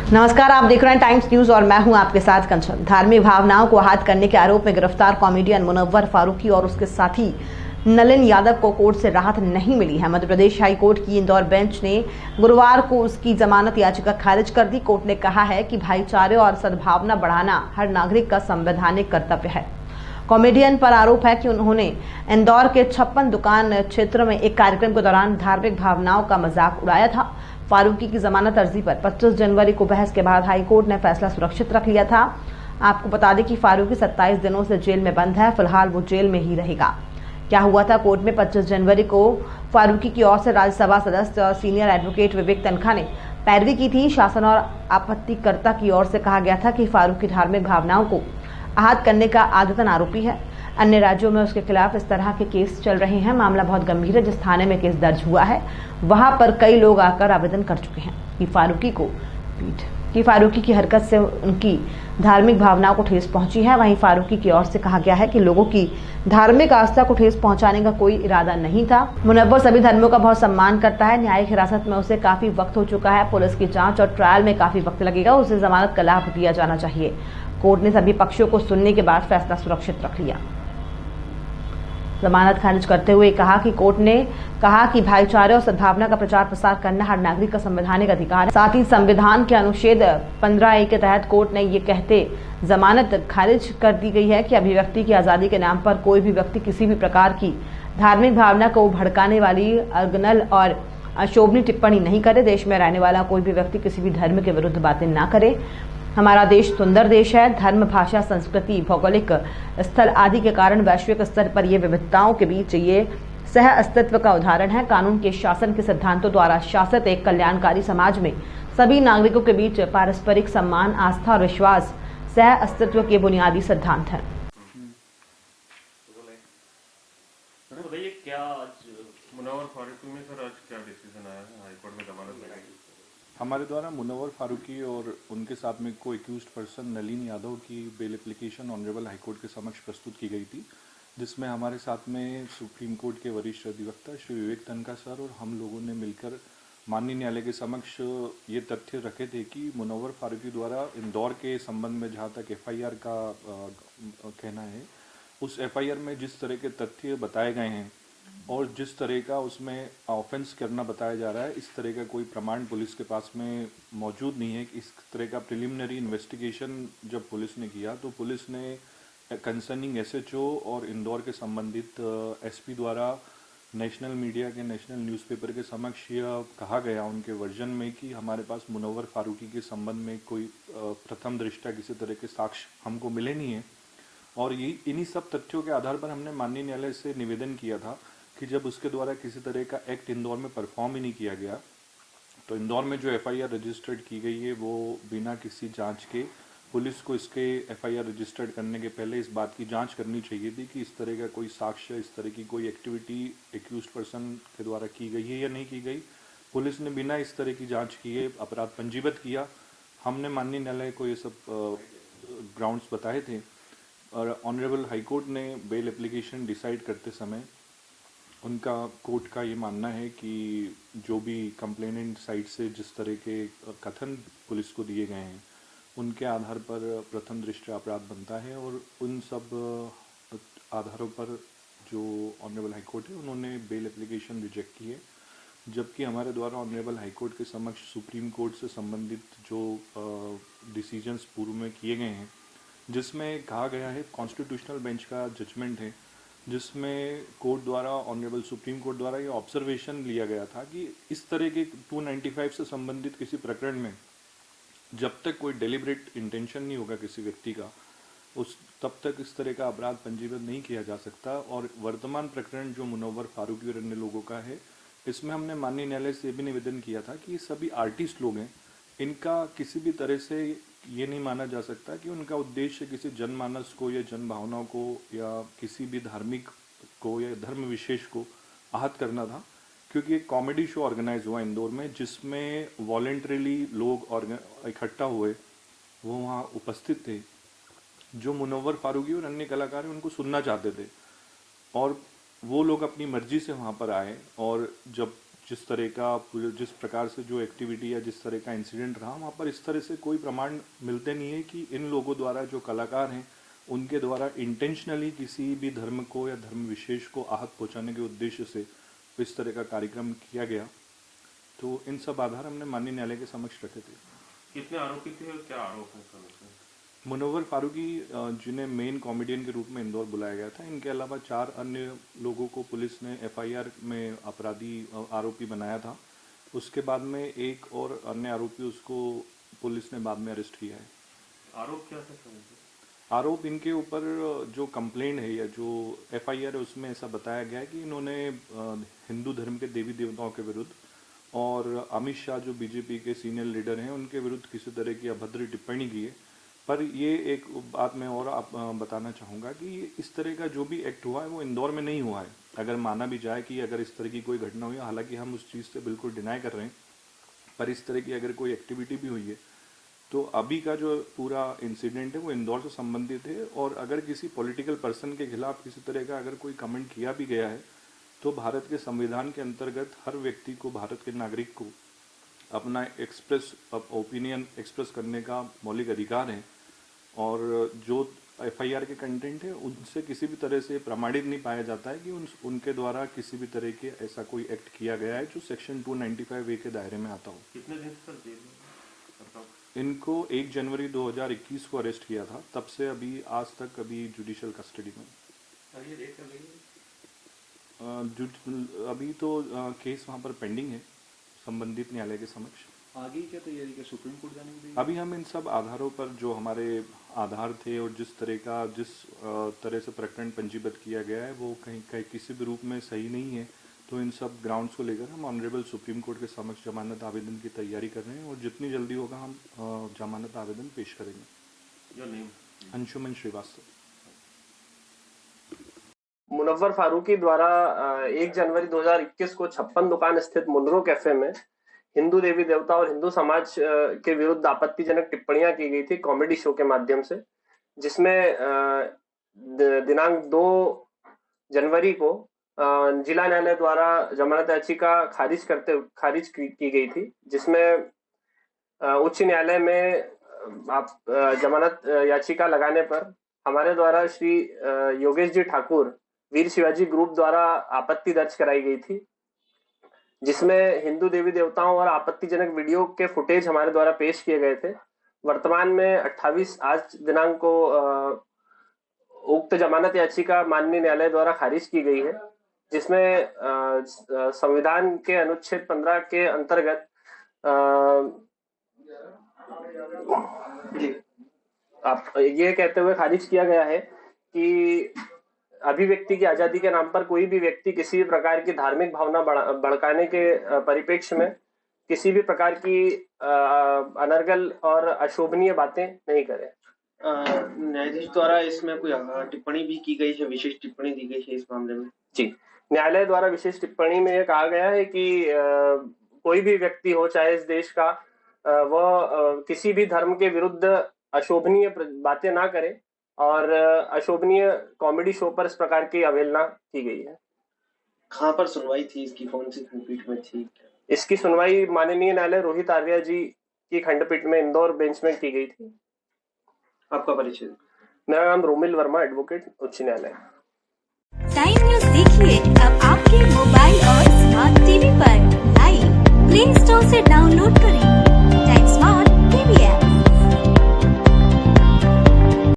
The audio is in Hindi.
नमस्कार, आप देख रहे हैं टाइम्स न्यूज और मैं हूं आपके साथ कंचन। धार्मिक भावनाओं को आहत करने के आरोप में गिरफ्तार कॉमेडियन मुनव्वर फारूकी और उसके साथी नलिन यादव को कोर्ट से राहत नहीं मिली है। मध्य प्रदेश हाई कोर्ट की इंदौर बेंच ने गुरुवार को उसकी जमानत याचिका खारिज कर दी। कोर्ट ने कहा है कि भाईचारे और सद्भावना बढ़ाना हर नागरिक का संवैधानिक कर्तव्य है। कॉमेडियन पर आरोप है कि उन्होंने इंदौर के 56 दुकान क्षेत्र में एक कार्यक्रम के दौरान धार्मिक भावनाओं का मजाक उड़ाया था। फारूकी की जमानत अर्जी पर 25 जनवरी को बहस के बाद हाईकोर्ट ने फैसला सुरक्षित रख लिया था। आपको बता दें कि फारूकी 27 दिनों से जेल में बंद है। फिलहाल वो जेल में ही रहेगा। क्या हुआ था, कोर्ट में 25 जनवरी को फारूकी की ओर से राज्यसभा सदस्य और सीनियर एडवोकेट विवेक तनखा ने पैरवी की थी। शासन और आपत्तिकर्ता की ओर से कहा गया था कि फारूकी धार्मिक भावनाओं को आहत करने का आदतन आरोपी है। अन्य राज्यों में उसके खिलाफ इस तरह के केस चल रहे हैं। मामला बहुत गंभीर है। जिस थाने में केस दर्ज हुआ है वहां पर कई लोग आकर आवेदन कर चुके हैं कि फारूकी की हरकत से उनकी धार्मिक भावनाओं को ठेस पहुंची है। वहीं फारूकी की ओर से कहा गया है कि लोगों की धार्मिक आस्था को ठेस पहुंचाने का कोई इरादा नहीं था। मुनव्वर सभी धर्मों का बहुत सम्मान करता है। न्यायिक हिरासत में उसे काफी वक्त हो चुका है। पुलिस की जांच और ट्रायल में काफी वक्त लगेगा। उसे जमानत का लाभ दिया जाना चाहिए। कोर्ट ने सभी पक्षों को सुनने के बाद फैसला सुरक्षित रख लिया। जमानत खारिज करते हुए कहा कि कोर्ट ने कहा कि भाईचारे और सद्भावना का प्रचार प्रसार करना हर नागरिक का संवैधानिक अधिकार है। साथ ही संविधान के अनुच्छेद 15A के तहत कोर्ट ने ये कहते जमानत खारिज कर दी गई है कि अभिव्यक्ति की आजादी के नाम पर कोई भी व्यक्ति किसी भी प्रकार की धार्मिक भावना को भड़काने वाली अगनल और अशोभनीय टिप्पणी नहीं करे। देश में रहने वाला कोई भी व्यक्ति किसी भी धर्म के विरुद्ध बातें ना करे। हमारा देश सुंदर देश है। धर्म, भाषा, संस्कृति, भौगोलिक स्थल आदि के कारण वैश्विक स्तर पर ये विविधताओं के बीच ये सह अस्तित्व का उदाहरण है। कानून के शासन के सिद्धांतों द्वारा शासित एक कल्याणकारी समाज में सभी नागरिकों के बीच पारस्परिक सम्मान, आस्था और विश्वास सह अस्तित्व के बुनियादी सिद्धांत हैं। बताइए, क्या आज मुनव्वर फारूकी में सर आज क्या डिसीजन आया है? हाईकोर्ट में जमानत मिली? हमारे द्वारा मुनव्वर फारूकी और उनके साथ में को एक्यूज्ड पर्सन नलिन यादव की बेल एप्लीकेशन ऑनरेबल हाईकोर्ट के समक्ष प्रस्तुत की गई थी, जिसमें हमारे साथ में सुप्रीम कोर्ट के वरिष्ठ अधिवक्ता श्री विवेक तनखा सर और हम लोगों ने मिलकर माननीय न्यायालय के समक्ष ये तथ्य रखे थे कि मुनव्वर फारूकी द्वारा इंदौर के संबंध में जहाँ तक FIR का कहना है, उस FIR में जिस तरह के तथ्य बताए गए हैं और जिस तरह का उसमें ऑफेंस करना बताया जा रहा है, इस तरह का कोई प्रमाण पुलिस के पास में मौजूद नहीं है। इस तरह का प्रिलिमिनरी इन्वेस्टिगेशन जब पुलिस ने किया तो पुलिस ने कंसर्निंग SHO और इंदौर के संबंधित SP द्वारा नेशनल मीडिया के नेशनल न्यूज़पेपर के समक्ष यह कहा गया उनके वर्जन में कि हमारे पास मुनव्वर फारूकी के संबंध में कोई प्रथम दृष्टया किसी तरह के साक्ष्य हमको मिले नहीं है। और ये इन्हीं सब तथ्यों के आधार पर हमने माननीय न्यायालय से निवेदन किया था कि जब उसके द्वारा किसी तरह का एक्ट इंदौर में परफॉर्म ही नहीं किया गया, तो इंदौर में जो FIR रजिस्टर्ड की गई है वो बिना किसी जांच के पुलिस को इसके FIR रजिस्टर्ड करने के पहले इस बात की जांच करनी चाहिए थी कि इस तरह का कोई साक्ष्य, इस तरह की कोई एक्टिविटी एक्यूज्ड पर्सन के द्वारा की गई है या नहीं की गई। पुलिस ने बिना इस तरह की जाँच किए अपराध पंजीबद्ध किया। हमने माननीय न्यायालय को ये सब ग्राउंड्स बताए थे और ऑनरेबल हाईकोर्ट ने बेल एप्लीकेशन डिसाइड करते समय उनका कोर्ट का ये मानना है कि जो भी कंप्लेनेंट साइड से जिस तरह के कथन पुलिस को दिए गए हैं उनके आधार पर प्रथम दृष्टया अपराध बनता है और उन सब आधारों पर जो ऑनरेबल हाईकोर्ट है उन्होंने बेल एप्लीकेशन रिजेक्ट की है। जबकि हमारे द्वारा ऑनरेबल हाईकोर्ट के समक्ष सुप्रीम कोर्ट से संबंधित जो डिसीजंस पूर्व में किए गए हैं, जिसमें कहा गया है कॉन्स्टिट्यूशनल बेंच का जजमेंट है, जिसमें कोर्ट द्वारा ऑनरेबल सुप्रीम कोर्ट द्वारा ये ऑब्जर्वेशन लिया गया था कि इस तरह के 295 से संबंधित किसी प्रकरण में जब तक कोई डेलिब्रेट इंटेंशन नहीं होगा किसी व्यक्ति का, तब तक इस तरह का अपराध पंजीबद्ध नहीं किया जा सकता। और वर्तमान प्रकरण जो मुनव्वर फारूकी और अन्य लोगों का है, इसमें हमने माननीय न्यायालय से भी निवेदन किया था कि ये सभी आर्टिस्ट लोग हैं, इनका किसी भी तरह से ये नहीं माना जा सकता कि उनका उद्देश्य किसी जनमानस को या जन भावनाओं को या किसी भी धार्मिक को या धर्म विशेष को आहत करना था, क्योंकि एक कॉमेडी शो ऑर्गेनाइज हुआ इंदौर में जिसमें वॉलेंटरीली लोग इकट्ठा हुए, वो वहाँ उपस्थित थे जो मुनव्वर फारूकी और अन्य कलाकार हैं उनको सुनना चाहते थे और वो लोग अपनी मर्जी से वहाँ पर आए और जब जिस प्रकार से जो एक्टिविटी या जिस तरह का इंसिडेंट रहा, वहाँ पर इस तरह से कोई प्रमाण मिलते नहीं है कि इन लोगों द्वारा, जो कलाकार हैं, उनके द्वारा इंटेंशनली किसी भी धर्म को या धर्म विशेष को आहत पहुँचाने के उद्देश्य से इस तरह का कार्यक्रम किया गया। तो इन सब आधार हमने माननीय न्यायालय के समक्ष रखे थे। कितने आरोपी थे और क्या आरोप है सर उसमें? मुनव्वर फारूकी, जिन्हें मेन कॉमेडियन के रूप में इंदौर बुलाया गया था, इनके अलावा 4 अन्य लोगों को पुलिस ने एफआईआर में आरोपी बनाया था। उसके बाद में एक और अन्य आरोपी, उसको पुलिस ने बाद में अरेस्ट किया है। आरोप क्या थे सर? आरोप इनके ऊपर जो कंप्लेंट है या जो एफआईआर है, उसमें ऐसा बताया गया है कि इन्होंने हिंदू धर्म के देवी देवताओं के विरुद्ध और अमित शाह, जो बीजेपी के सीनियर लीडर हैं, उनके विरुद्ध किसी तरह की अभद्र टिप्पणी की है। पर ये एक बात मैं और बताना चाहूँगा कि इस तरह का जो भी एक्ट हुआ है वो इंदौर में नहीं हुआ है। अगर माना भी जाए कि अगर इस तरह की कोई घटना हुई है, हालांकि हम उस चीज़ से बिल्कुल डिनाई कर रहे हैं, पर इस तरह की अगर कोई एक्टिविटी भी हुई है तो अभी का जो पूरा इंसिडेंट है वो इंदौर से संबंधित है। और अगर किसी पॉलिटिकल पर्सन के खिलाफ किसी तरह का अगर कोई कमेंट किया भी गया है तो भारत के संविधान के अंतर्गत हर व्यक्ति को, भारत के नागरिक को अपना ओपिनियन एक्सप्रेस करने का मौलिक अधिकार है। और जो एफआईआर के कंटेंट है उनसे किसी भी तरह से प्रमाणित नहीं पाया जाता है कि उनके द्वारा किसी भी तरह के ऐसा कोई एक्ट किया गया है जो सेक्शन 295A के दायरे में आता हो। कितने दिन सर जेल में? इनको 1 जनवरी 2021 को अरेस्ट किया था, तब से अभी आज तक अभी जुडिशियल कस्टडी में। अभी तो केस वहाँ पर पेंडिंग है संबंधित न्यायालय के समक्ष। आगे क्या तैयारी है सुप्रीम कोर्ट जाने की? अभी हम इन सब आधारों पर, जो हमारे आधार थे और जिस तरह से प्रकरण पंजीबद्ध किया गया है, वो कहीं किसी भी रूप में सही नहीं है। तो इन सब ग्राउंड्स को लेकर हम ऑनरेबल सुप्रीम कोर्ट के समक्ष जमानत आवेदन की तैयारी कर रहे हैं और जितनी जल्दी होगा हम जमानत आवेदन पेश करेंगे। Your name? अंशुमन श्रीवास्तव। मुनव्वर फारूकी द्वारा 1 जनवरी 2021 को 56 दुकान स्थित मुनरो कैफे में हिंदू देवी देवता और हिंदू समाज के विरुद्ध आपत्तिजनक टिप्पणियां की गई थी कॉमेडी शो के माध्यम से, जिसमें दिनांक 2 जनवरी को जिला न्यायालय द्वारा जमानत याचिका खारिज की गई थी, जिसमें उच्च न्यायालय में जमानत याचिका लगाने पर हमारे द्वारा श्री योगेश जी ठाकुर वीर शिवाजी ग्रुप द्वारा आपत्ति दर्ज कराई गई थी, जिसमें हिंदू देवी देवताओं और आपत्तिजनक वीडियो के फुटेज हमारे द्वारा पेश किए गए थे। वर्तमान में 28 आज दिनांक को उक्त जमानत याचिका माननीय न्यायालय द्वारा खारिज की गई है, जिसमें संविधान के अनुच्छेद 15 के अंतर्गत आप ये कहते हुए खारिज किया गया है कि अभिव्यक्ति की आजादी के नाम पर कोई भी व्यक्ति किसी भी प्रकार की धार्मिक भावना भड़काने के परिप्रेक्ष्य में किसी भी प्रकार की अनर्गल और अशोभनीय बातें नहीं करे। न्यायाधीश द्वारा इसमें कोई टिप्पणी भी की गई है, विशेष टिप्पणी दी गई है इस मामले में? जी, न्यायालय द्वारा विशेष टिप्पणी में यह कहा गया है कि कोई भी व्यक्ति हो, चाहे इस देश का, वह किसी भी धर्म के विरुद्ध अशोभनीय बातें ना करे और अशोभनीय कॉमेडी शो पर इस प्रकार की अवहेलना की गई है। कहाँ पर सुनवाई थी इसकी, कौन सी खंडपीठ में थी? इसकी सुनवाई माननीय न्यायालय रोहित आर्या जी की खंडपीठ में इंदौर बेंच में की गई थी। आपका परिचय? मेरा नाम रोमिल वर्मा, एडवोकेट, उच्च न्यायालय। टाइम न्यूज देखिए अब आपके मोबाइल और स्मार्ट टीवी पर। लाइव प्ले स्टोर से डाउनलोड करें।